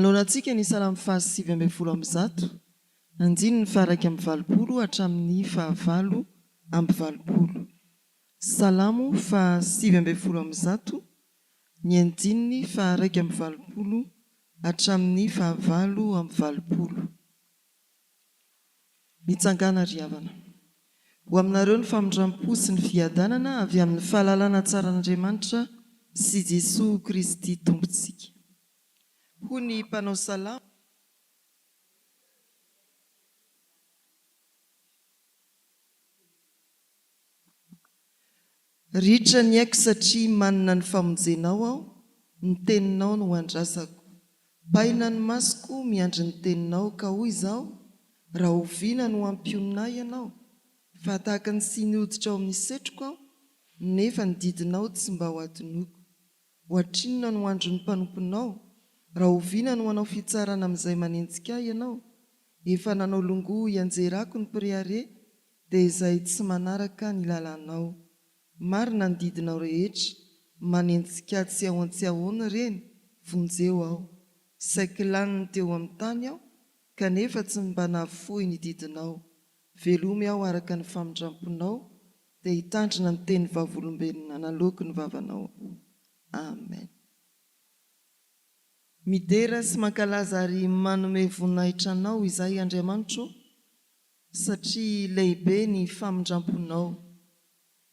Malorantsika ny salamo fahasivy ambin'ny folo amby zato, andiny ny faharaiky amby valopolo hatramin'ny fahavalo amby valopolo. Salamo fahasivy ambin'ny folo amby zato, ny andininy faharaiky amby valopolo hatramin'ny fahavalo amby valopolo. Mitsangana ry havana. Ho aminareo ny famindram-po sy ny fiadanana avy amin'ny fahalalana tsaran'Andriamanitra sy Jesosy Kristy Tompontsika. Ho ny mpanao salamo. Ritra ny aiko satria manana ny famonjenao aho, ny teninao no andrasako. Paina ny masoko miandry ny teninao ka hoy izaho, raha oviana no ampionay ianao. Fa tahaka ny siny hoditra ao amin'ny setroka aho, nefa ny didinao tsy mba ho adinoko. Hoatrinona no andro ny mpanomponao? Raha oviana no anao fitsarana amin'izay manenjika ianao. Efa nanao longoho ianjerako ny priare, dia izay tsy manaraka ny lalanao. Marina ny didinao rehetra, manenjika tsy ao an-tsahoana ireny, vonjeo aho. Saika laniny teo amin'ny tany aho, kanefa tsy mba nahafoy ny didinao. Velomy aho araka ny famindramponao, dia hitandrina ny teny vavolombelona naloky ny vavanao. Amen. Midera sy mankalaza ary manome voninahitra anao izay Andriamanitro, satria lehibe ny famindramponao.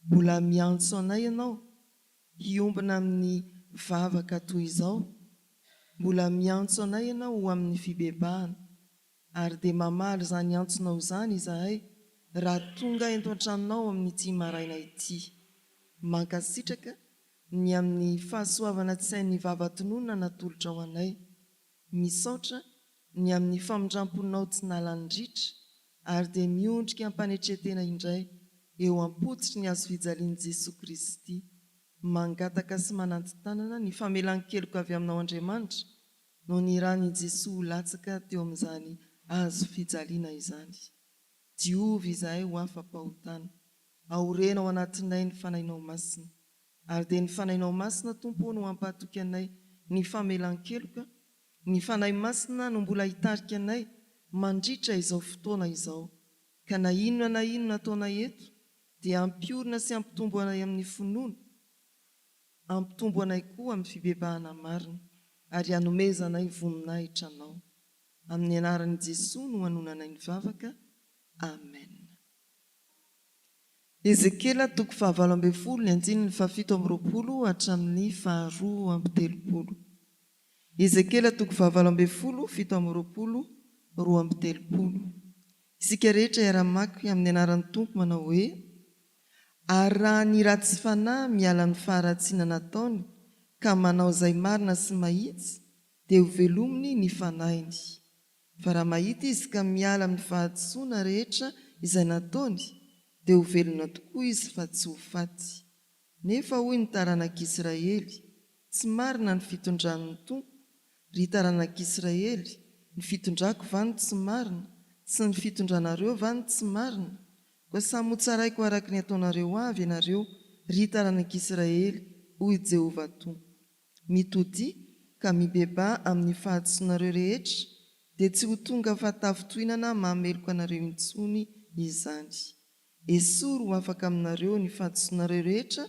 Mbola miantso anay ianao hiombina amin'ny vavaka toy izao. Mbola miantso anay ianao ho amin'ny fibebahana, ary dia mamaly izany antsonao izany izahay raha tonga eto an-tranonao amin'ity maraina ity. Mankasitraka ny amin'ny fahasoavana tsy hain'ny vava-tononona natolotra ao anay. Misaotra ny amin'ny famindramponao tsy nalanindritra, ary dia miondrika ampanetretena indray eo am-potitry ny azo fijalian'i Jesosy Kristy. Mangataka sy mananti-tanana ny famelan-keloka avy aminao Andriamanitra, no ny ran'i Jesosy ho latsaka teo amin'izany azo fijaliana izany. Diovy izahay ho afa-pahotana, aorena ao anatinay ny fanainao masina, ary dia ny fanainao masina Tompo no ampahatoky anay ny famelan-keloka, ny fanahy masina no mbola hitarika anay mandritra izao fotoana izao. Ka na inona nataonay eto, dia ampiorina sy ampitombo anay amin'ny finoana, ampitombo anay koa amin'ny fibebahana marina, ary hanomezanay voninahitra anao. Amin'ny anaran'i Jesosy no hanonanay ny vavaka. Amen. Ezekela toko fahavalo ambin'ny folo, ny andininy fahafito amby roapolo hatramin'ny faharoa amby telopolo. Ezekela toko fahavalo ambin'ny folo, fito amby roapolo, roa amby telopolo. Isika rehetra iara-maka amin'ny anaran'ny Tompo manao hoe: ary raha ny ratsy fanahy miala ny faharatsiana nataony, ka manao izay marina sy mahitsy, dia ho velominy ny fanahiny. Fa raha mahita izy ka miala amin'ny fahadisoana rehetra izay nataony, dia ho velona tokoa izy fa tsy ho faty. Nefa hoy ny taranak'Israely, tsy marina ny fitondran'ny Tompo. Ry taranak'Israely, ny fitondrako va ny tsy marina? Sy ny fitondranareo va ny tsy marina? Koa samy ho tsaraiko araka ny ataonareo avy ianareo, ry taranak'Israely, hoy Jehovah Tompo. Mitody ka mibeba amin'ny fahadisoanareo rehetra, dia tsy ho tonga fahatafitohinana mahameloko anareo intsony izany. Esory ho afaka aminareo ny fahadisoanareo rehetra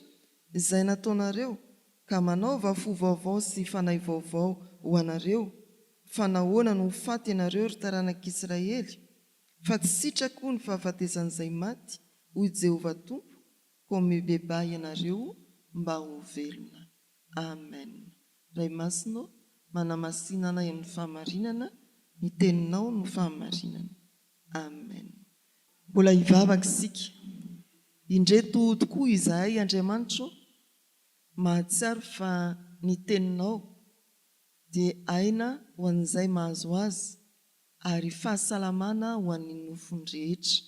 izay nataonareo, ka manaova fo vaovao sy fanahy vaovao ho anareo. Fa nahoana no ho faty ianareo ry taranak'Israely? Fa tsy sitrako ny fahafatezan'izay maty, hoy Jehovah Tompo, koa mibeba ianareo mba ho velona. Amen. Ray masino, manamasinana anay amin'ny fahamarinana, ny teninao no fahamarinana. Amen. Mbola hivavaka isika. Indreto tokoa izahay Andriamanitro, mahatsiaro fa ny teninao dia aina ho an'izay mahazo azy, ary fahasalamana ho an'ny nofony rehetra.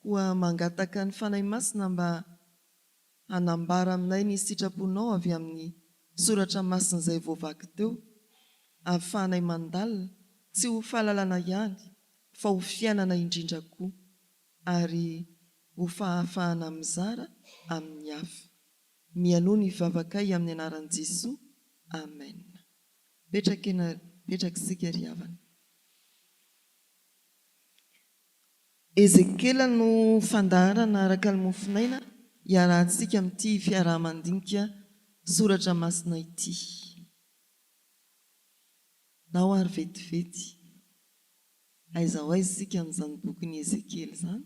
Koa mangataka ny fanahy masina mba hanambara aminay ny sitraponao avy amin'ny soratra masina izay voavaky teo, ahafahanay mandalina tsy ho fahalalana ihany, fa ho fiainana indrindra koa, ary ho fahafahana mizara amin'ny hafa. Mianoa ny vavakay amin'ny anaran'i Jesosy. Amen. petraka sika ry havana. Ezekela no fandaharana araka ny mofinaina hiarahantsika amin'ity fiarahamandinika soratra masina ity. Na ho ary vetivety aiza ho aiza isika amin'izany bokyny Ezekela izany.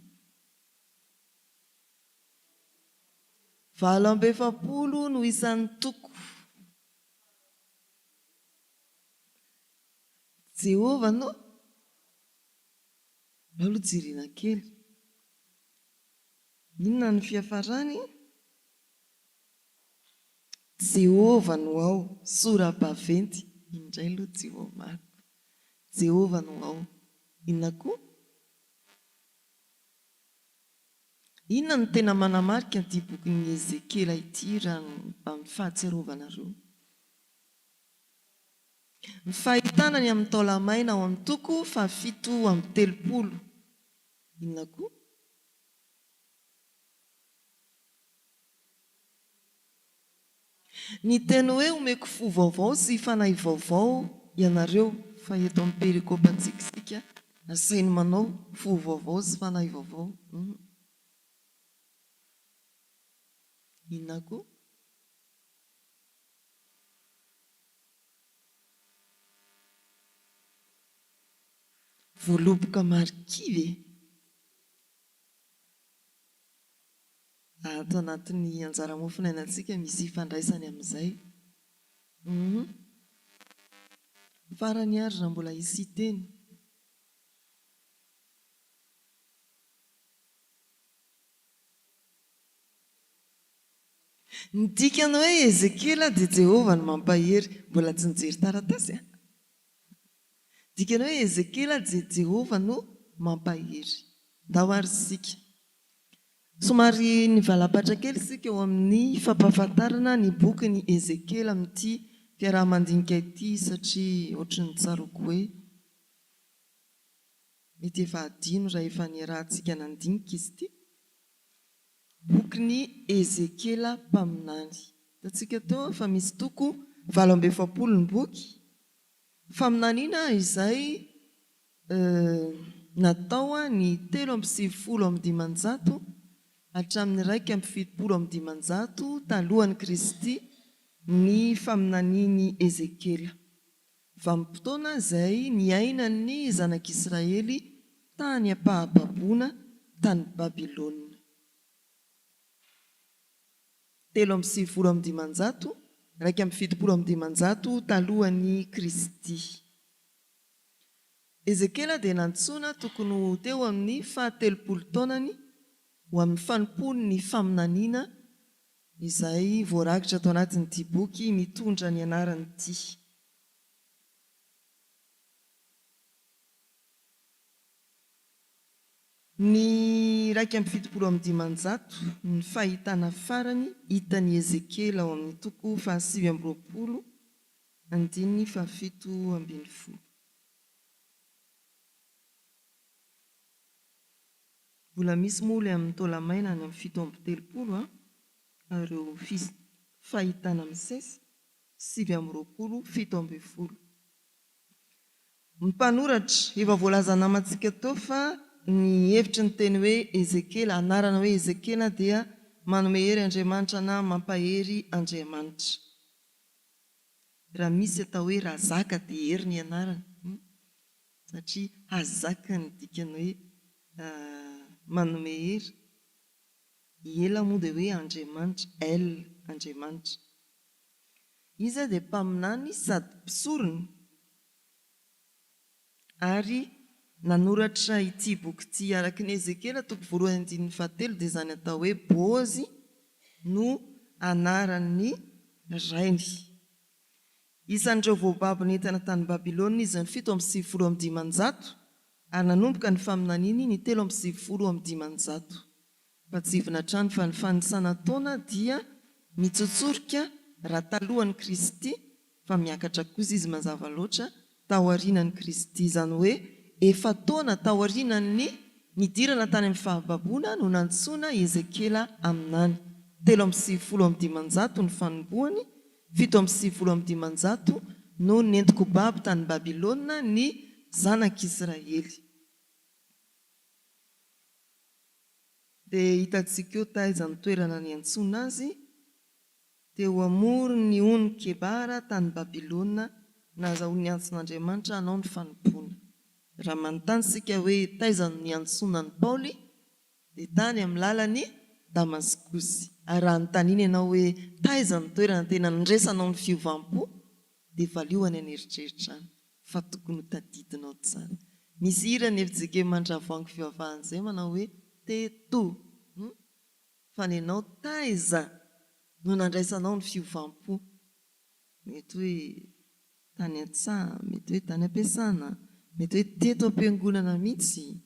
7 no isan'ny toko. Jehova no aloha jirina kely. Inona ny fiafarany? Jehova no ao, sora-baventy. Indray aloha tsy ho mariko. Jehova no ao. Inona koa? Inona no tena manamarika ity bokin'ny Ezekela ity raha mba ny fahatsiarovanareo? Ny fahitana ny amin'ny taolamaina ao amin'ny toko 7:30. Inona koa? Ny teny hoe omeko fo vaovao sy fanahy vaovao ianareo, fa eto amin'ny perikôpantsika asainy manao fo vaovao sy fanahy vaovao. Inona koa? Voaloboka marikivy. Ato anatin'ny anjara mofinainantsika misy ifandraisany amin'izay. Farany ary raha mbola hisy teny. Ny dikany hoe Ezekela dia Jehova no mampahery. Mbola tsy nijery taratasy. Dikany hoe Ezekela dia Jehova no mampahery. Ndao ary sika. Somary nivalapatra kely sika eo amin'ny fampahafantarana ny bokyny Ezekela amin'ity fiarahamandinika ity, satria ohatran'ny tsaroko hoe mety efa adino raha efa niarahantsika nandinika izy ity. Bokyny Ezekela mpaminany. Hitantsika teo fa misy toko 7 ny boky. Faminaniana izay natao ny 7:7 hatramin'ny 1:7 talohan'ny Kristy ny faminaniany Ezekela. Vanim-potoana izay niainan'ny zanak'Israely tany ampahababoana tany Babilônia. 7:7 1:7 talohan'ny Kristy. Ezekela dia nantsoina tokony ho teo amin'ny 70 taonany ho amin'ny fanimpony ny faminaniana izay voarakitra tao anatin'ity boky mitondra ny anarany ity. Ny 1:7 ny fahitana farany hitan'ny Ezekela ao amin'ny toko 7:20 andininy 7:10. Mbola misy moa ilay amin'ny taolamaina any amin'ny 7:30 ary eo fahitana misesy 7:20 7:10. Ny mpanoratra efa voalaza namantsika teo fa ny hevitry ny teny hoe Ezekela, anarana hoe Ezekela dia manome hery Andriamanitra na mampahery Andriamanitra. Raha misy atao hoe raha zaka dia hery ny anarany, satria hazaka ny dikany hoe manome hery. Ela moa dia hoe Andriamanitra, elle Andriamanitra. Izy dia mpaminany sady mpisorony ary nanoratra ity boky ity araka ny Ezekela 1:7 dia izany atao hoe Bôzy no anaran'ny rainy. Isan'ireo voababo nentana tany Babilônia izy ny 7:7 ary nanomboka ny faminaniany ny 3:7. Fa tsy ivona trano fa ny fanisana taona dia mitsotsorika raha talohan'ny Kristy, fa miakatra kosa izy mazava loatra taorianan'ny Kristy. Izany hoe efa taona taorianan'ny nidirana tany amin'ny fahababoana no nantsoina Ezekela aminany. 3:7 ny fanomboany, 7:7 no nentiko baby tany Babilôna ny zanak'Israely. Dia hitantsika eo taizany toerana niantsona azy teo amory ny ony Kebara tany Babilôna nahazahoany ny antson'Andriamanitra hanao ny fanompoana. Raha manontany sika hoe taizany niantsona ny Paoly dia tany amin'ny lalany Damaskosy. Ary raha nytaniny ianao hoe taizany toerana tena nindresanao ny fiovampo dia valioany any eritreritra any fa tokony ho tadidinao tsara. Misy hira ny FJK mandravoangy fivavahana izay manao hoe teto fa ny ianao taiza no nandraisanao ny fiovampo. Mety hoe tany an-tsaha, mety hoe tany ampiasana, mety hoe teto am-piangonana mihitsy.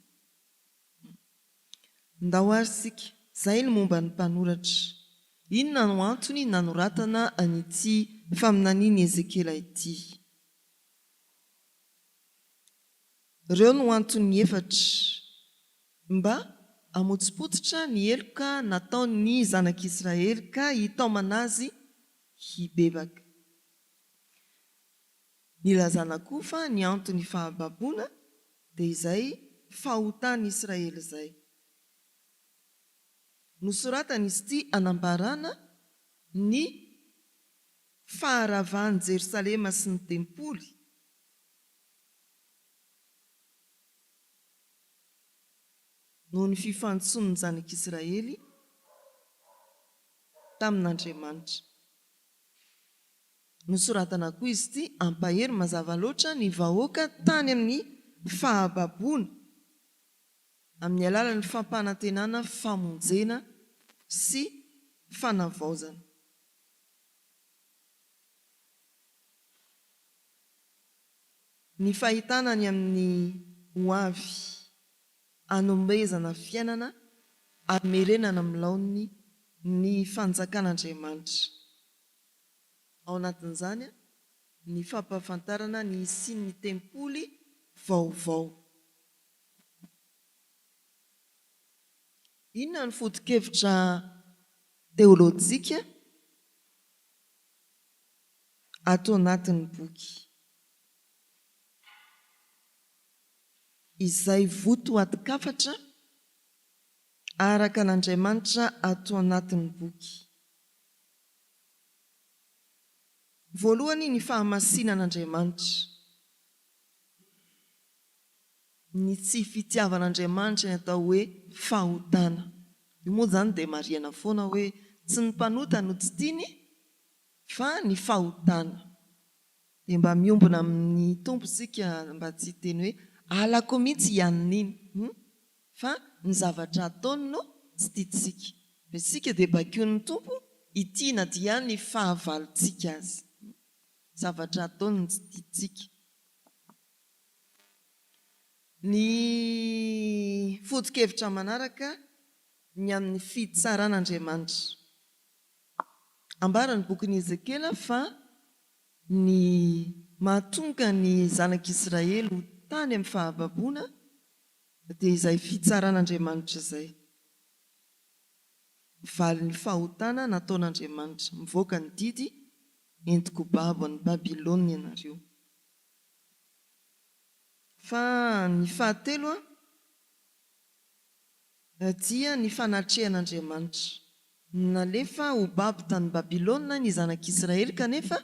Ndahoarisika izay ny momba ny mpanoratra. Inona no antony nanoratana an'ity faminaniany Ezekela ity? Ireo no antony efatra. Mba hamotsipotsitra ny heloka nataony zanak'Israely ka hitaomana azy hibebaka. Nilazana koa fa ny antony fahababoana dia izay fahotany Israely izay. Nosoratana izy ity anambarana ny faharavahany Jerosalema sy ny tempoly noho ny fifantson'ny zanak'Israely tamin'Andriamanitra. Nosoratana koa izy ity ampahery mazava loatra ny vahoaka tany amin'ny fahababoana amin'ny alalan'ny fampanantenana, famonjena sy fanavaozana. Ny fahitana ny amin'ny hoavy anomezana fiainana amerenana amin'ny laoniny ny fanjakan'Andriamanitra. Ao anatin'izany ny fampahafantarana ny isin'ny tempoly vaovao. Inona ny foto-kevitra teolojika ato anatin'ny boky izay voto atin-kafatra araka an'Andriamanitra ato anatin'ny boky? Voalohany, ny fahamasinan'Andriamanitra, ny tsy fitiavan'Andriamanitra ny atao hoe fahotana. Io moa izany dia marihana foana hoe tsy ny mpanota no tsy tiany fa ny fahotana. Dia mba miombona amin'ny tompo isika mba tsy hiteny hoe alako mihitsy ihanon'iny, fa ny zavatra ataony no tsy tiantsika. Isika dia bakoin'ny tompo itiana dia ny fahavalontsika azy. Zavatra ataony no tsy tiantsika. Ny foto-kevitra manaraka ny amin'ny fitsaran'Andriamanitra. Ambarany bokin'i Ezekela fa ny mahatonga ny zanak'Israely ho tany amin'ny fahababoana dia izay fitsaran'Andriamanitra izay. Valy ny fahotana nataon'Andriamanitra. Mivoaka ny didy entiko babo any Babilônia ianareo. Fa ny fahatelo dia ny fanatrehan'Andriamanitra. Nalefa ho babo tany Babilônia ny zanak'Israely kanefa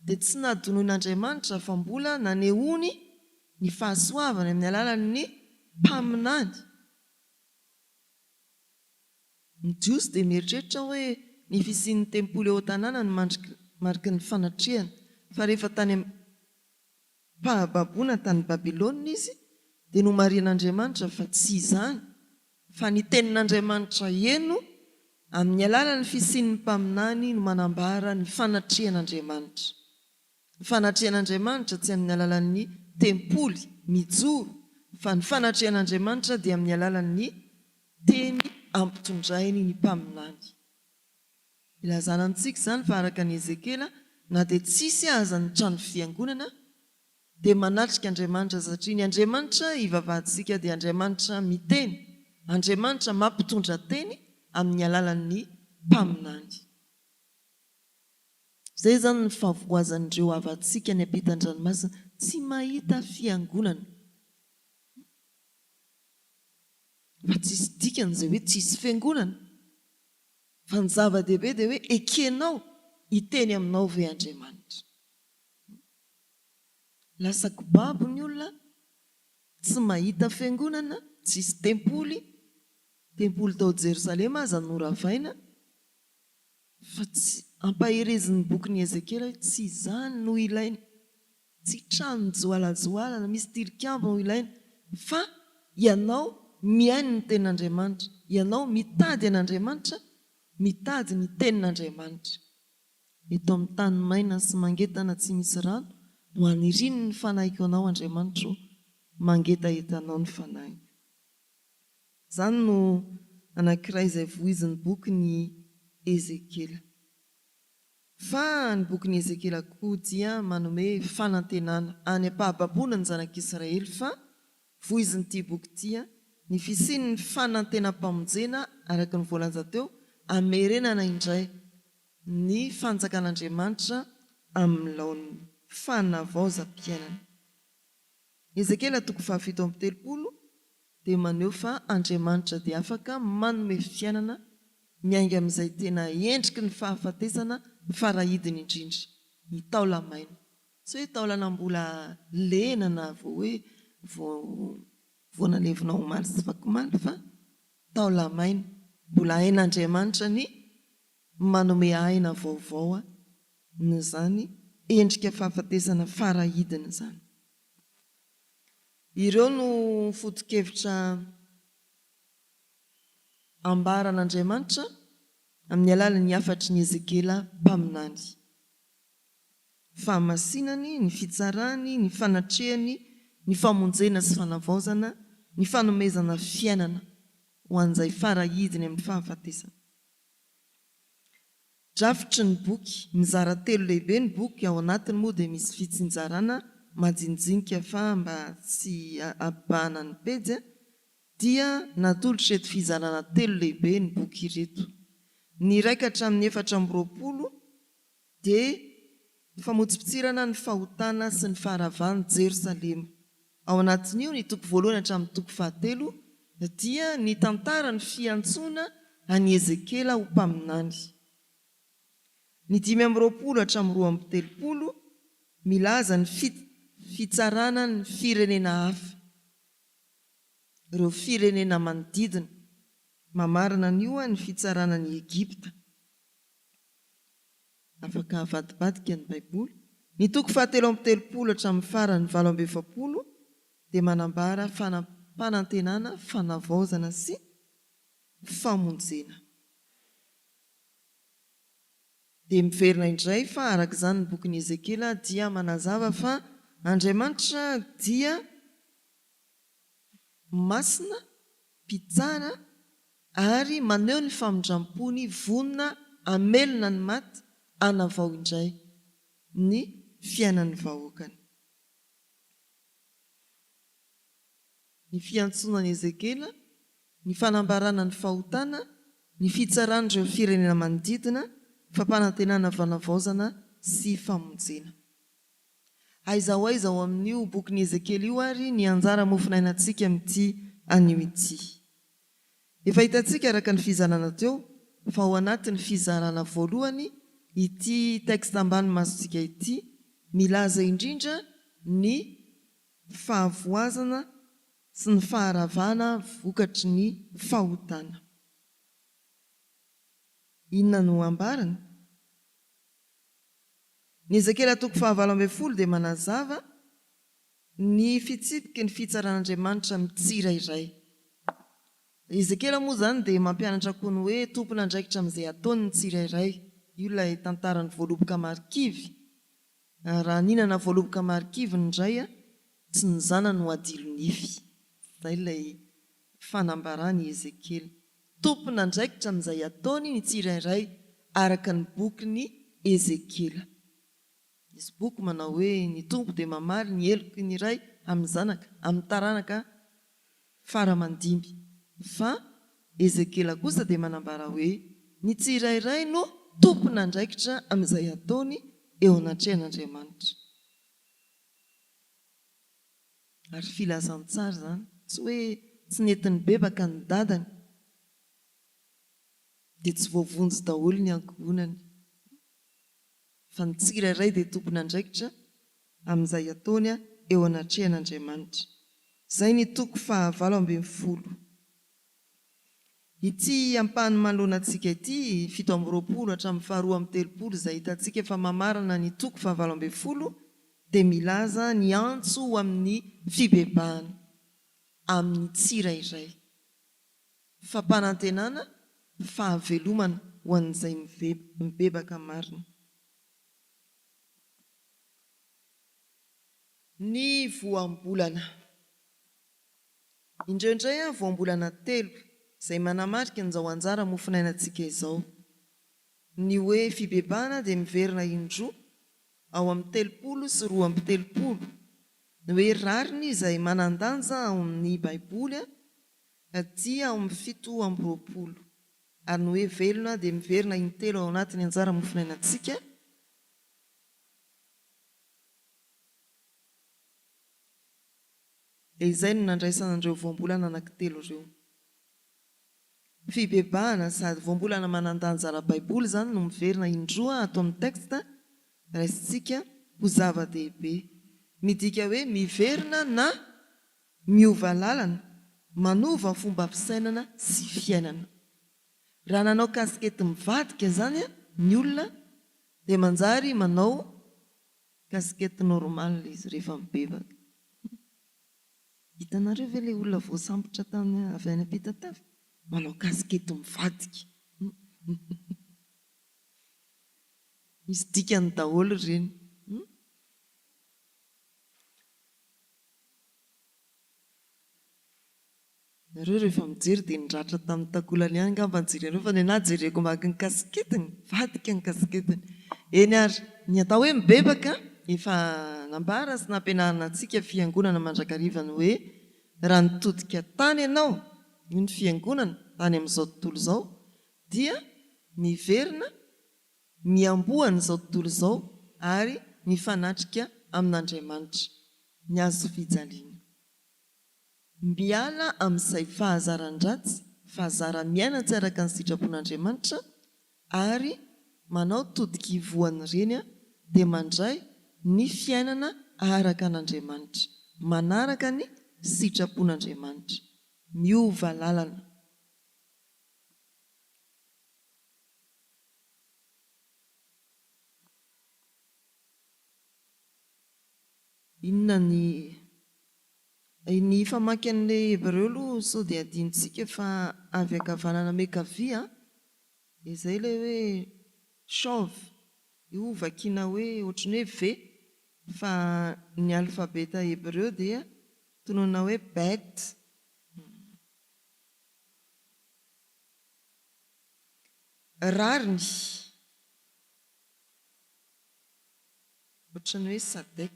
dia tsy nadonoin'Andriamanitra fa mbola nanehoany ny fahasoavany amin'ny alalan'ny mpaminany. Ny Jiosy dia mieritreritra hoe ny fisian'ny tempoly eo an-tanàna ny mariky ny fanatrehana. Fa rehefa tany amin'ny fahababoana tany Babilônia izy dia no marian'Andriamanitra fa tsy izany, fa ny tenin'Andriamanitra eno amin'ny alalan'ny fisian'ny mpaminany no manambara ny fanatrehan'Andriamanitra. Ny fanatrehan'Andriamanitra tsy amin'ny alalan'ny tempoly mijoro, fa ny fanatrehan'Andriamanitra dia amin'ny alalan'ny teny ampitondrainy ny mpaminany. Ilazana antsika izany fa araka ny Ezekela na dia tsisy aza ny trano fiangonana dia manatrika Andriamanitra, satria ny Andriamanitra ivavahantsika dia Andriamanitra miteny, Andriamanitra mampitondra teny amin'ny alalan'ny mpaminany. Zay zany ny fahavoazan'ireo avantsika ny ampitan-dranomasina tsy mahita fiangonana. Fa tsisy dikany izay hoe tsisy fiangonana. Fa ny zava-dehibe dia hoe ekenao hiteny aminao ve Andriamanitra. Lasa kibabo ny olona, tsy mahita fiangonana, tsisy tempoly tao Jerosalema aza noravaina, fa tsy ampaherezin'ny bokin'i Ezekela tsy izany no ilaina, tsy trano joalajoalana misy tilikambo no ilaina, fa ianao mihaino ny tenin'Andriamanitra, ianao mitady an'Andriamanitra, mitady ny tenin'Andriamanitra. Eto amin'ny tany maina sy mangetana tsy misy rano no aniriny ny fanahiko anao Andriamanitra, mangetahetanao ny fanahiko. Izany no anankiray izay voizin'ny bokin'i Ezekela. Fa ny bokin'i Ezekela koa dia manome fanantenana any ampahababona ny zanak'Israely, fa voizin'ity boky tia ny fisian'ny fanantenam-pamonjena araka ny voalaza teo, amerenana indray ny fanjakan'Andriamanitra amin'ny laon'ny fanavaozam-piainana. Ezekela 7:30 dia maneho fa Andriamanitra dia afaka manome fiainana miainga amin'izay tena endriky ny fahafatesana farahidiny indrindra, ny taolamaina. Tsy hoe taolana mbola lena na vao hoe vao nalevina omaly sy vakimaly, fa taolamaina mbola hain'Andriamanitra ny manome aina vaovao ny zany endrika fahafatesana farahidiny zany. Ireo no foto-kevitra ambaran'Andriamanitra amin'ny alalan'ny afatry ny Ezekela mpaminany. Fahamasinany, ny fitsarany, ny fanatrehany, ny famonjena sy fanavaozana, ny fanomezana fiainana ho an'izay farahidiny amin'ny fahafatesana. Drafitry ny boky, mizara 3 lehibe ny boky, ao anatiny moa dia misy fitsinjarana majinjinika fa mba tsy abahana ny pejy, dia natolotra eto fizarana 3 lehibe ny boky ireto. Ny 1:420 dia famotsipitsirana ny fahotana sy ny faharavan'ny Jerosalema. Ao anatin'io ny 1 hatramin'ny 7 dia ny tantara ny fiantsoana any Ezekela ho mpaminany. Ny 5:20 hatramin'ny 2:30 milaza ny fitsarana ny firenena hafa, ireo firenena manodidina. Mamarina an'io ny fitsarana ny Egipta. Afaka avadibadika ny Baiboly. Ny 7:30 hatramin'ny farany 8:20 dia manambara fanantenana, fanavaozana sy famonjena. Dia miverina indray fa araka izany ny bokin'i Ezekela dia manazava fa Andriamanitra dia masina, mpitsara ary maneho ny famindram-pony, vonona, amelona ny maty, anavao indray ny fiainan'ny vahoakany. Ny fiantsonan'i Ezekela, ny fanambarana ny fahotana, ny fitsaran'ireo firenena manodidina, fampanantenana, fanavaozana sy famonjena. Aiza ho aiza ao amin'io bokin'i Ezekela io ary ny anjara mofinainantsika amin'ity anio ity. Efa hitantsika araka ny fizarana teo fa ao anatin'ny fizarana voalohany ity teksta ambany masontsika ity milaza indrindra ny fahavoazana sy ny faharavana vokatry ny fahotana. Inona no ambarany? Ny Ezekela 9:20 dia manazava ny fitsipiky ny fitsaran'Andriamanitra mitsirairay. Ezekela moa zany dia mampianatra koa ny hoe tompona andraikitra amin'izay ataony ny tsirairay. Io ilay tantarany voaloboka marikivy. Raha ninana voaloboka marikivy ny indray, tsy ny zanany no adilo nify. Izay ilay fanambarany Ezekela. Tompona andraikitra amin'izay ataony ny tsirairay araka ny bokin'ny Ezekela. Misy boky manao hoe ny tompo dia mamaly ny heloky ny iray amin'ny zanaka, amin'ny taranaka faramandimby. Fa Ezekela kosa dia manambara hoe ny tsirairay no tompona andraikitra amin'izay ataony eo anatrehan'Andriamanitra. Ary filazantsara zany tsy hoe tsy nentin'ny bebaka ny dadany dia tsy voavonjy daholo ny ankohonany, fa ny tsirairay dia tompony andraikitra amin'izay ataony eo anatrehan'Andriamanitra. Izay ny toko 9. Ity ampahany manoloana antsika ity 7 hatramin'ny 12 izay hitantsika efa mamarana ny toko 9 dia milaza ny antso ho amin'ny fibebahana amin'ny tsirairay, fampanantenana, fahavelomana ho an'izay mibebaka marina. Ny voambolana indrindray voambolana 3 izay manamarika an'izao anjara mofinainantsika izao. Ny hoe fibebahana dia miverina indroa ao amin'ny 30 sy 30. Ny hoe rariny izay manandanja ao amin'ny baiboly dia ao amin'ny 7. Ary ny hoe velona dia miverina intelo ao anatin'ny anjara mofinainantsika. Dia izay no nandraisan'andreo voambolana anankitelo ireo. Fibebahana sady voambolana manandanja ara-baiboly zany no miverina indroa ato amin'ny texte raisintsika ho zava-dehibe. Midika hoe miverina na miova lalana, manova fomba fisainana sy fiainana. Raha nanao kasikety mivadika zany ny olona dia manjary manao kasikety normal izy rehefa mibebaka. Hitanareo ve ilay olona voasambotra tamin'ny avy any am-pitatavy manao kasikety mivadika? Misy dikany daholo ireny. Nareo rehefa mijery dia niratra tamin'ny takolany ihany angamba nijerenareo, fa ny anahy jereko maka ny kasiketiny, vadika ny kasiketiny. Eny ary ny atao hoe mibebaka efa nambara sy nampianarana antsika fiangonana mandrakariva ny hoe raha nitodika tany ianao, io ny fiangonana tany amin'izao tontolo izao, dia miverina, miambohana izao tontolo izao ary mifanatrika amin'Andriamanitra, ny azo fijaliana. Miala amin'izay fahazaran-dratsy, fahazara-miaina tsy araka ny sitrapon'Andriamanitra ary manao todika ivoany ireny dia mandray ny fiainana araka an'Andriamanitra, manaraka ny sitrapon'Andriamanitra, miova lalana. Inona ny famaky an'ilay Hebreo aloha sao dia adintsika fa avy ankavanana miankavia, izay ilay hoe chauve, io vakiana hoe ohatran'ny hoe v, fa ny alfabeta Hebreo dia tonoina hoe bet. Rariny ohatran'ny hoe sadek.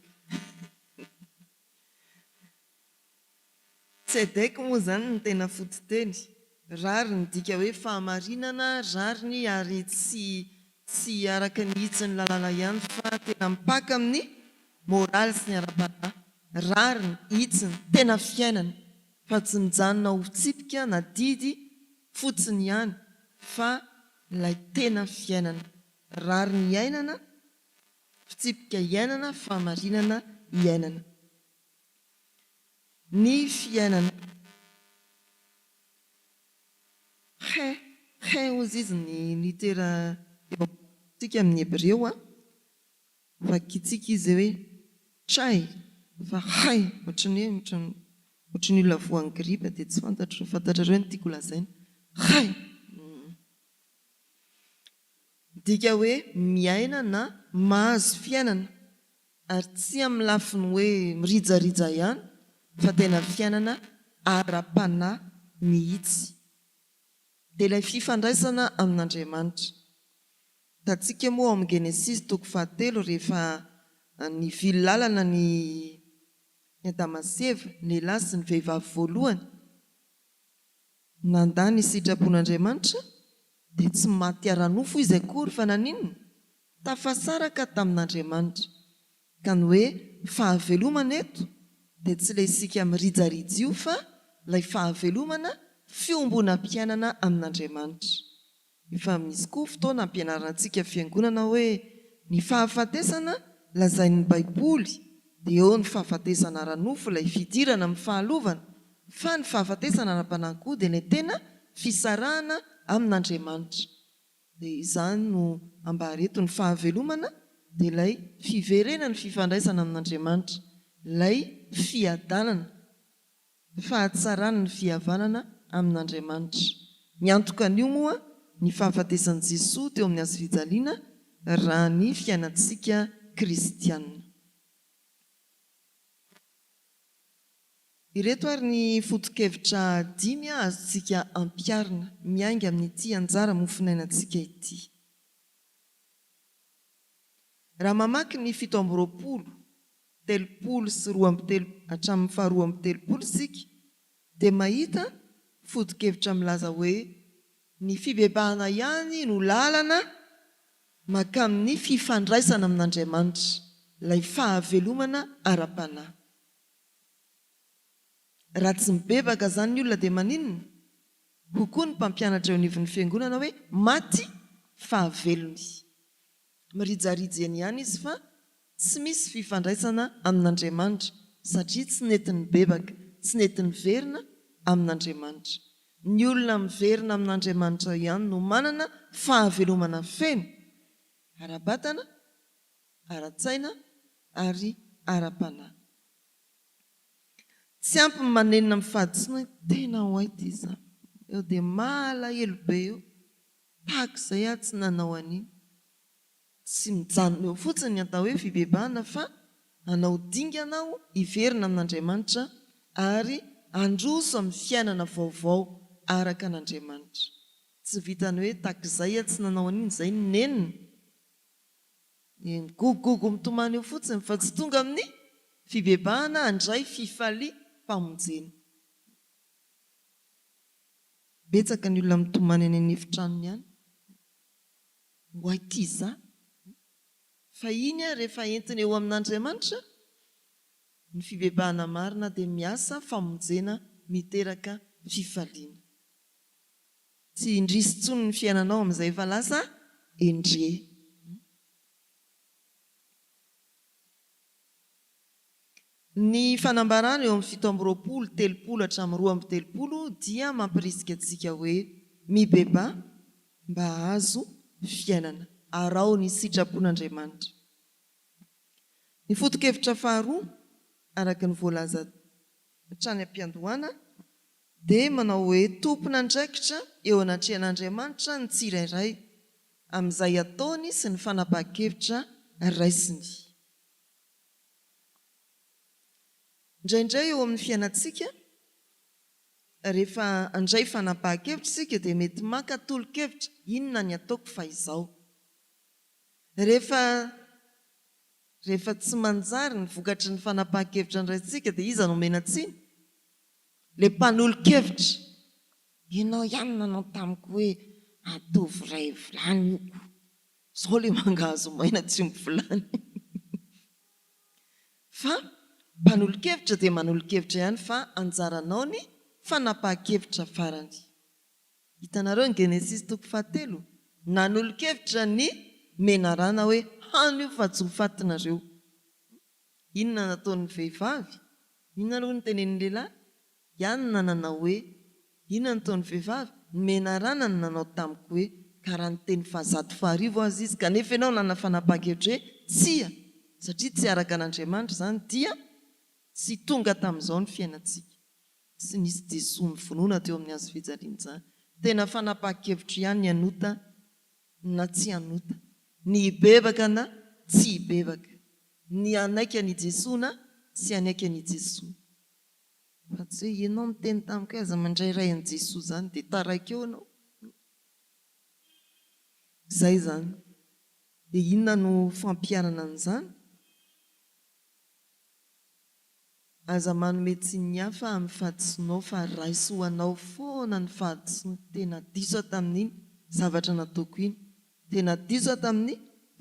Tsedek moa zany ny tena fototeny. Rariny dika hoe fahamarinana, rariny ary tsy araka ny hitsiny lalàna ihany fa tena mipaka amin'ny moraly sy ny ara-panahy. Rariny, hitsiny, tena fiainana, fa tsy mijanona ho tsipika na didy fotsiny ihany fa ilay tena fiainana. Rariny iainana, fitsipika iainana, fahamarinana iainana. Ny fiainana ozy izy ny litera tsika amin'ny Hebreo, vakitsika izy hoe tray, fa hay ohatran'ny olona voan'ny gripa dia tsy fantatrareo ny tiako lazaina. Hay dika hoe miaina na mahazo fiainana ary tsy amin'ny lafiny hoe mirijarija ihany, fa tena fiainana ara-panahy mihitsy. Dia ilay fifandraisana amin'Andriamanitra. Hitantsika moa ao amin'ny Genesis toko 13 rehefa nivily lalana ny Adama sy Eva, ny lehilahy sy ny vehivavy voalohany, nandà ny sitrapon'Andriamanitra dia tsy maty ara-nofo izy akory fa naninona? tafasaraka tamin'Andriamanitra. Ka ny hoe fahavelomana eto dia tsy ilay isika mirijarijo io fa ilay fahavelomana fiombonam-piainana amin'Andriamanitra. Efa misy koa fotoana ampianarantsika fiangonana hoe ny fahafatesana lazain'ny Baiboly dia eo ny fahafatesana ara-nofo ilay fidirana amin'ny fahalovana, fa ny fahafatesana ara-panahy koa dia ny tena fisarahana amin'Andriamanitra. Dia izany no ambareto ny fahavelomana dia ilay fiverenany fifandraisana amin'Andriamanitra, ilay fiadanana, fahatsarana ny fihavanana amin'Andriamanitra. Miantoka an'io moa ny fahafatesan'i Jesosy teo amin'ny hazofijaliana raha ny fiainantsika kristianina. Ireto ary ny foto-kevitra 5 azontsika ampiarina miainga amin'ity anjara mofinainantsika ity. Raha mamaky ny 7 telopolo sy 12 hatramin'ny 12 isika dia mahita foto-kevitra milaza hoe ny fibebahana ihany no lalana makamin'ny fifandraisana amin'Andriamanitra, ilay fahavelomana ara-panahy. Raha tsy mibebaka izany ny olona dia maninona? Kokoa ny mpampianatra eo anivon'ny fiangonana hoe maty fahavelony. Mirijarijeny ihany izy fa tsy misy fifandraisana amin'Andriamanitra satria tsy nentiny bebaka, tsy nentiny verina amin'Andriamanitra. Ny olona miverina amin'Andriamanitra ihany no manana fahavelomana feno ara-batana, ara-tsaina ary ara-panahy. Tsy ampy ny manenina amin'ny fahadisoana tena ho aity izany. Eo dia malahelo be eo, tahaka izay aho tsy nanao an'iny. Tsy mijanona eo fotsiny ny atao hoe fibebahana fa hanao dinganao hiverina amin'Andriamanitra ary handroso amin'ny fiainana vaovao araka an'Andriamanitra. Tsy vitany hoe tahaka izay aho tsy nanao an'iny, izay nenina. Gogogogo mitomany eo fotsiny fa tsy tonga amin'ny fibebahana handray fifalia mpamonjena. Betsaka ny olona mitomany any an'efitranony ihany. Ho aity za. Fa iny rehefa entiny eo amin'Andriamanitra, ny fibebahana marina dia miasa famonjena miteraka fifaliana. Tsy indrisy intsony ny fiainanao amin'izay efa lasa endre. Ny fanambarana eo amin'ny 7 telopolo hatramin'ny 12 dia mampirisika antsika hoe mibeba mba hazo fiainana, arao ny sitrapon'Andriamanitra. Ny foto-kevitra faharoa araka ny voalaza hatrany am-piandohana dia manao hoe tompona andraikitra eo anatrehan'Andriamanitra ny tsirairay amin'izay ataony sy ny fanapahan-kevitra raisiny. Indraindray eo amin'ny fiainantsika, rehefa andray fanapahan-kevitra isika dia mety maka tolo-kevitra, inona ny ataoko fa izao. Rehefa tsy manjary ny vokatry ny fanapahan-kevitra ndraitsika dia iza no menatsiny? Ilay mpanolo-kevitra. Ianao ihany nanao tamiko hoe atovy ray vilany iko. Izao ilay mangahazo maina tsy mivolany. Fa mpanolo-kevitra dia manolo-kevitra ihany fa anjaranao ny fanapahan-kevitra farany. Hitanareo ny Genesis 3:7 nanolo-kevitra ny menarana hoe hany io fa tsy ho fatinareo. Inona nataon'ny vehivavy? Inona aloha ny tenenin'ny lehilahy? Ihany nanana hoe inona nataon'ny vehivavy? Menarana ny nanao tamiko hoe karaha ny teny fahazato faharivo azy izy, kanefa ianao nanana fanapahan-kevitra hoe tsia, satria tsy araka an'Andriamanitra izany dia tsy tonga tamin'izao ny fiainantsika. Tsy nisy Jesosy mivonoana teo amin'ny hazo fijaliana izany. Tena fanapahan-kevitra ihany ny anota na tsy anota, ny hibebaka na tsy hibebaka, ny anaiky an'i Jesosy na tsy anaiky an'i Jesosy. Fa tsy hoe ianao miteny tamiko aza mandrairay an'i Jesosy izany dia taraiky eo ianao. Izay izany. Dia inona no fampiarana an'izany? Aza manome tsin'ny hafa amin'ny fahadisoanao fa raisoanao foana ny fahadisoana. Tena diso aho tamin'iny zavatra nataoko iny. Tena diso aho tamin'ny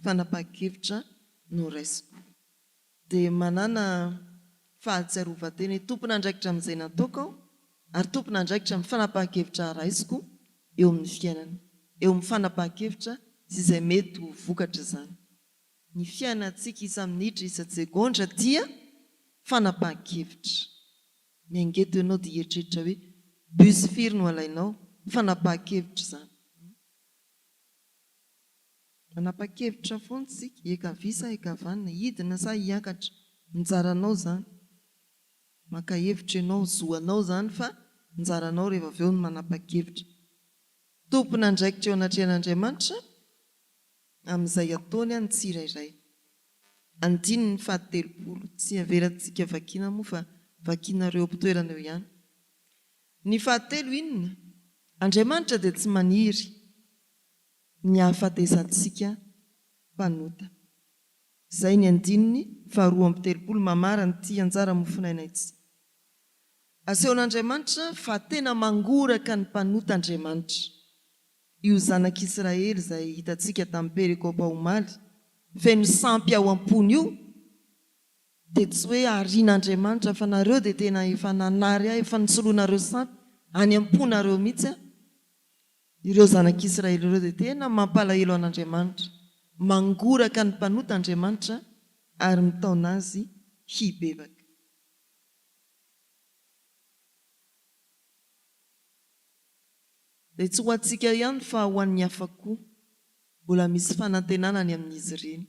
fanapa-kevitra no raisiko. Dia manana fahatsiarovan-tena tompona andraikitra amin'izay nataoko aho, ary tompona andraikitra amin'ny fanapa-kevitra raisiko eo amin'ny fiainana, eo amin'ny fanapa-kevitra sy izay mety ho vokatra izany. Ny fiainantsika isa-minitra isa-tsegondra dia fanapa-kevitra. Miangeto ianao dia eritreritra hoe bus firy no alainao, fanapa-kevitra izany. Manapa-kevitra foana isika, eka visa eka vanina, hidina sa hiakatra, nijaranao izany. Maka hevitra ianao, zoanao izany fa nijaranao rehefa avy eo no manapa-kevitra. Tompona andraikitra eo anatrehan'Andriamanitra amin'izay ataony ny tsirairay. Andininy ny fahatelopolo, tsy averantsika vakiana moa fa vakianareo am-pitoerana eo ihany. Ny fahatelo inona? Andriamanitra dia tsy maniry ny hahafatesantsika mpanota. Izay ny andininy faharoa amby telopolo, mamara ny tia anjara mofinaina itsy. Asehon'Andriamanitra fa tena mangoraka ny mpanota Andriamanitra. Io zanak'Israely izay hitantsika tamin'ny perikopa omaly, feno sampy ao am-pony io, dia tsy hoe arian'Andriamanitra fa nareo dia tena efa nanary ahy, efa nitsoloanareo sampy any am-ponareo mihitsy. Ireo zanak'Israely ireo dia tena mampalahelo an'Andriamanitra, mangoraka ny mpanota Andriamanitra ary mitaona azy hibebaka. Dia tsy ho antsika ihany fa ho an'ny hafa koa, mbola misy fanantenana any amin'izy ireny.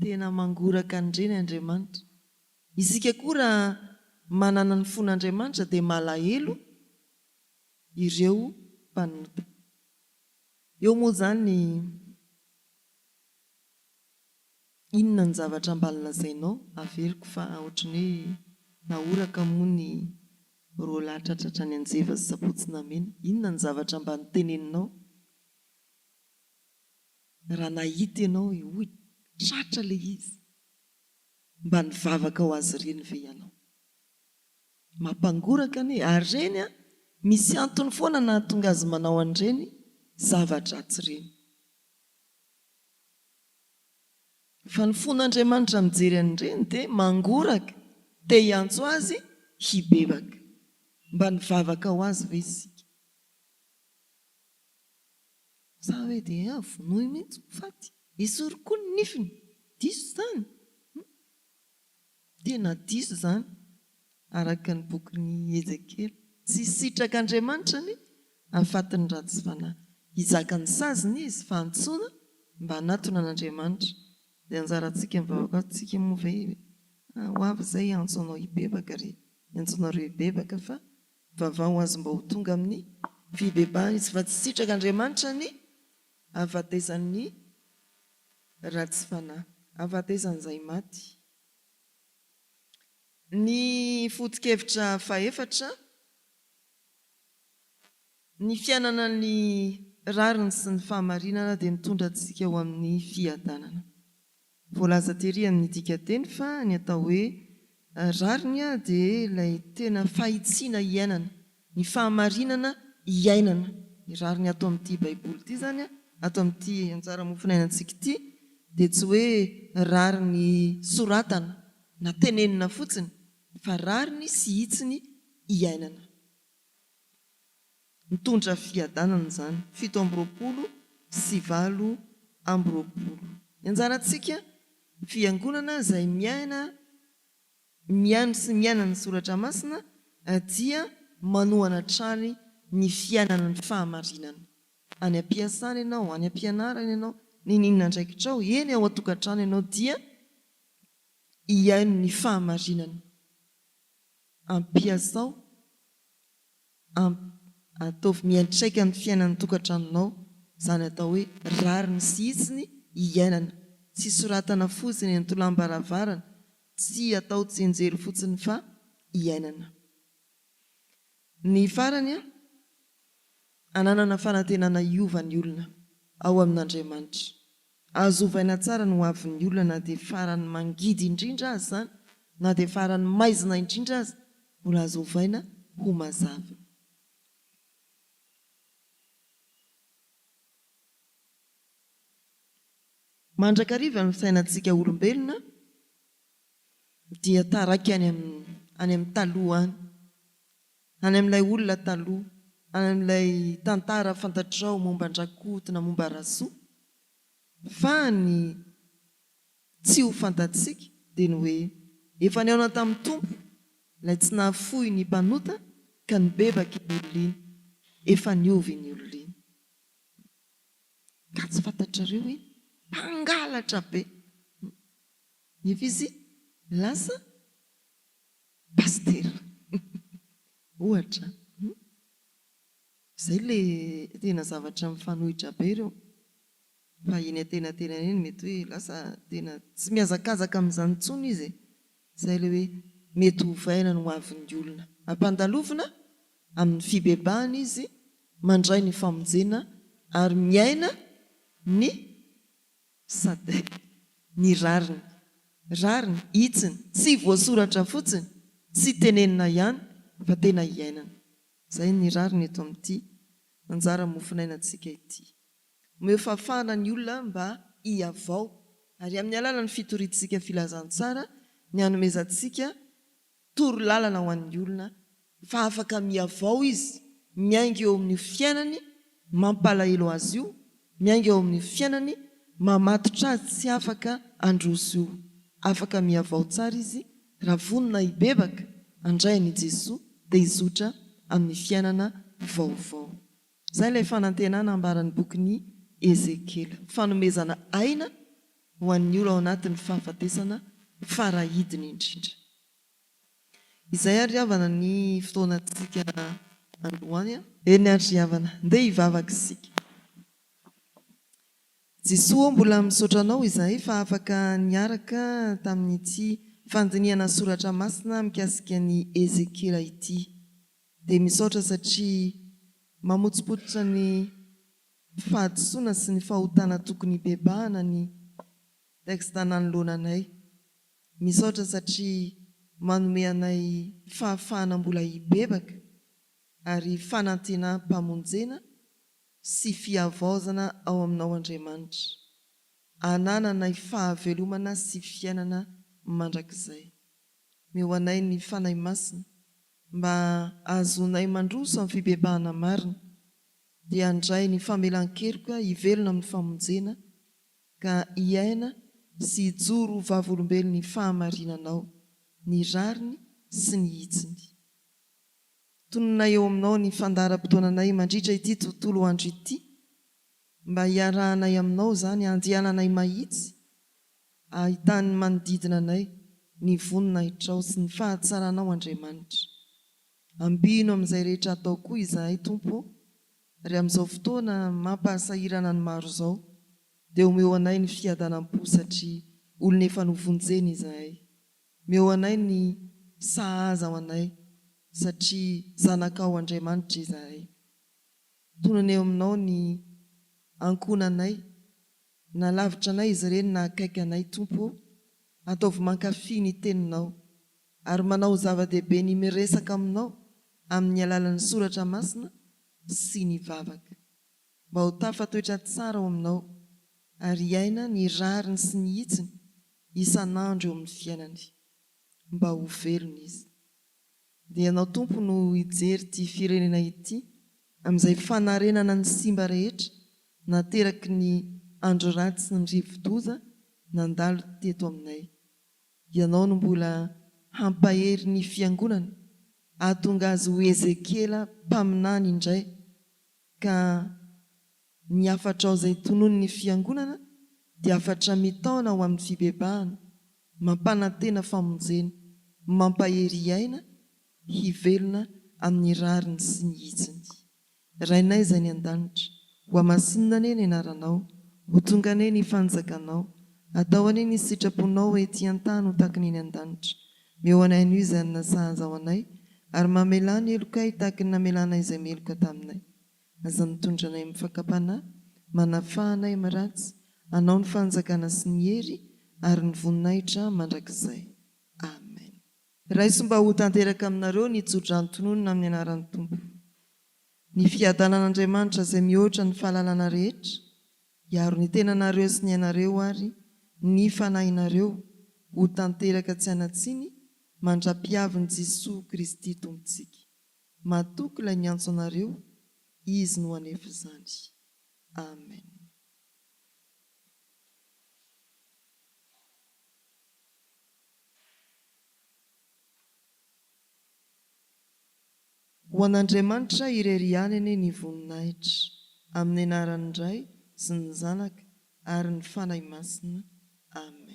Tena mangoraka an'ireny Andriamanitra. Isika koa raha manana ny fon'Andriamanitra dia malahelo ireo mpanota. Eo moa izany inona ny zavatra mba lazainao? Averiko fa ohatran'ny hoe nahoraka moa ny roa lahatra tratra ny anjeva sy sabotsy namena. Inona ny zavatra mba niteneninao? Raha nahita ianao hoe tratra ilay izy, mba nivavaka ho azy ireny ve ianao? Mampangoraka anie, ary ireny misy antony foana nahatonga azy manao an'ireny zavatra tsy ireny. Fa ny fon'Andriamanitra mijery an'ireny dia mangoraka, te hiantso azy hibebaka, mba nivavaka ho azy ve isika? Sa hoe dia vonoy mihitsy faty, esory koa ny nifiny, diso izany. Tena diso izany, araka ny bokin'ny Ezekely. Tsy sitrak'Andriamanitra ny ahafatiny ratsy fanahy. Hizaka ny saziny izy fa antsoina mba hanatona an'Andriamanitra. Dia anjarantsika mivavaka atsika moa ve ho avy izay antso anao hibebaka re, antsoinareo hibebaka fa vavao azy mba ho tonga amin'ny fibebahana izy, fa tsy sitrak'Andriamanitra ny ahafatezan'ny ratsy fanahy, ahafatezan'izay maty. Ny foto-kevitra fahaefatra, ny fiainana ny rariny sy ny fahamarinana dia mitondra antsika ho amin'ny fiadanana. Voalaza tery amin'ny dikateny fa ny atao hoe rariny dia ilay tena fahitsiana iainana, ny fahamarinana iainana. Ny rariny ato amin'ity baiboly ity izany, ato amin'ity anjara mofinainantsika ity, dia tsy hoe rariny soratana na tenenina fotsiny, fa rariny sy hitsiny iainana. Mitondra fiadanana izany, 7 sy 8. Ny anjarantsika fiangonana izay miaino sy miaina ny soratra masina dia manohana trany ny fiainana ny fahamarinana. Any am-piasana ianao, any am-pianarana ianao, ninona ndraikitrao, eny ao an-tokantrano ianao dia hiaino ny fahamarinana. Ampiasao, ataovy miantraika ny fiainan'ny tokantranonao, izany atao hoe rariny sy hitsiny iainana. Tsy soratana fotsiny ny tolambaravarana, tsy atao tsenjery fotsiny fa iainana. Ny farany ananana fanantenana hiova ny olona ao amin'Andriamanitra. Azo ovaina tsara no hoavin'ny olona na dia farany mangidy indrindra azy izany, na dia farany maizina indrindra azy, mbola azo ovaina ho mazava. mandrakariva ny fisainantsika olombelona dia taraiky any amin'ny taloha any amin'ilay olona taloha, any amin'ilay tantara fantatrao momba andrakotina momba rasoa, fa ny tsy ho fantatsika dia ny hoe efa niaona tamin'ny tompo ilay tsy nahafoy ny mpanota ka nibebaka ny olona iny, efa niovy ny olona iny. Ka tsy fantatrareo hoe mpangalatra be efa izy lasa pastera ohatra. Izay le tena zavatra mifanohitra be ireo, fa eny an-tenatena eny mety hoe lasa tena tsy mihazakazaka amin'izany intsony izy. Izay le hoe mety ho vaina no avin'ny olona, ampandalovina amin'ny fibebahana izy mandray ny famonjena ary miaina ny sady ny rariny hitsiny, tsy voasoratra fotsiny, tsy tenenina ihany fa tena iainana. Izay ny rariny eto amin'ity anjara mofinainantsika ity. Omeo fahafahana ny olona mba hiavao, ary amin'ny alalan'ny fitoriantsika filazantsara ny hanomezantsika toro lalana ho an'ny olona fa afaka miavao izy, miainga eo amin'ny fiainany mampalahelo azy io, miainga eo amin'ny fiainany mamatotra azy tsy afaka androso io. Afaka miavao tsara izy raha vonona hibebaka handray an'i Jesoa dia hizotra amin'ny fiainana vaovao. Izay ilay fanantenana ambaran'ny bokin'ny Ezekela, fanomezana aina ho an'ny olona ao anatin'ny fahafatesana farahidiny indrindra. Izay ary havana ny fotoanantsika androany, eny ary havana ndeha hivavaka isika. Jesoa mbola misaotra anao izahay fa afaka niaraka tamin'ity fandinihana soratra masina mikasika ny Ezekela ity. Dia misaotra satria mamotsipototra ny fahadisoana sy ny fahotana tokony hibebahana ny teksta nanoloananay. Misaotra satria manome anay fahafahana mbola hibebaka ary fanantenam-pamonjena sy fiavaozana ao aminao Andriamanitra. Anananay fahavelomana sy fiainana mandrakizay. Meo anay ny fanahy masina mba azonay mandroso amin'ny fibebahana marina, dia handray ny famelan-keloka hivelona amin'ny famonjena ka hiaina sy hijoro vavolombelon'ny fahamarinanao, ny rariny sy ny hitsiny. Tononay eo aminao ny fandaharam-potoananay mandritra ity tontolo andro ity, mba hiarahanay aminao izany, andehananay mahitsy, ahitany manodidina anay ny vonona hitrao sy ny fahatsaranao Andriamanitra. Ambino amin'izay rehetra atao koa izahay Tompo, ary amin'izao fotoana mampahasahirana ny maro izao, dia omeo anay ny fiadanam-po satria olona efa novonjena izahay. Meo anay ny sahaza ao anay satria zanakao Andriamanitra izahay. Tonona eo aminao ny ankonanay, na lavitra anay izy ireny na akaiky anay Tompo, ataovy mankafy ny teninao ary manao zava-dehibe ny miresaka aminao amin'ny alalan'ny soratra masina sy ny vavaka, mba ho tafatoetra tsara ao aminao ary hiaina ny rariny sy ny hitsiny isan'andro eo amin'ny fiainany, mba ho velona izy. Dia ianao Tompo no hijery ity firenena ity amin'izay fanarenana ny simba rehetra nateraky ny andro ratsy sy ny rivo-doza nandalo teto aminay. Ianao no mbola hampahery ny fiangonana, ahatonga azy ho Ezekela mpaminany indray, ka ny afatra ao izay tonony ny fiangonana dia afatra mitaona ho amin'ny fibebahana, mampanantena famonjena, mampahery aina, hivelona amin'ny rariny sy ny hitsiny. Rainay izay ny an-danitra, ho amasinina ane ny anaranao, ho tonga ane ny fanjakanao, atao ane ny sitraponao ety an-tany ho tahaka ny eny an-danitra. Meo anay anio izay ny nasahaza ao anay, ary mamelany elokay tahaka ny namelanay izay meloka taminay. Aza mitondra anay mifakapanahy, manafahanay miratsy, anao ny fanjakana sy ny hery ary ny voninahitra mandrakizay. Amen. Raiso mba ho tanteraka aminareo ny tsodrano-tononona amin'ny anaran'ny Tompo. Ny fiadanan'Andriamanitra izay mihoatra ny fahalalana rehetra Iaro ny tenanareo sy ny anareo ary ny fanahinareo ho tanteraka tsy anatsiny mandra-piavin'i Jesosy Kristy tompontsika. Matoky ilay miantso anareo, izy no anefa izany. Amen. Ho an'Andriamanitra irery ihany anie ny voninahitra, amin'ny anaran'ny Ray sy ny Zanaka ary ny fanahy masina. Amen.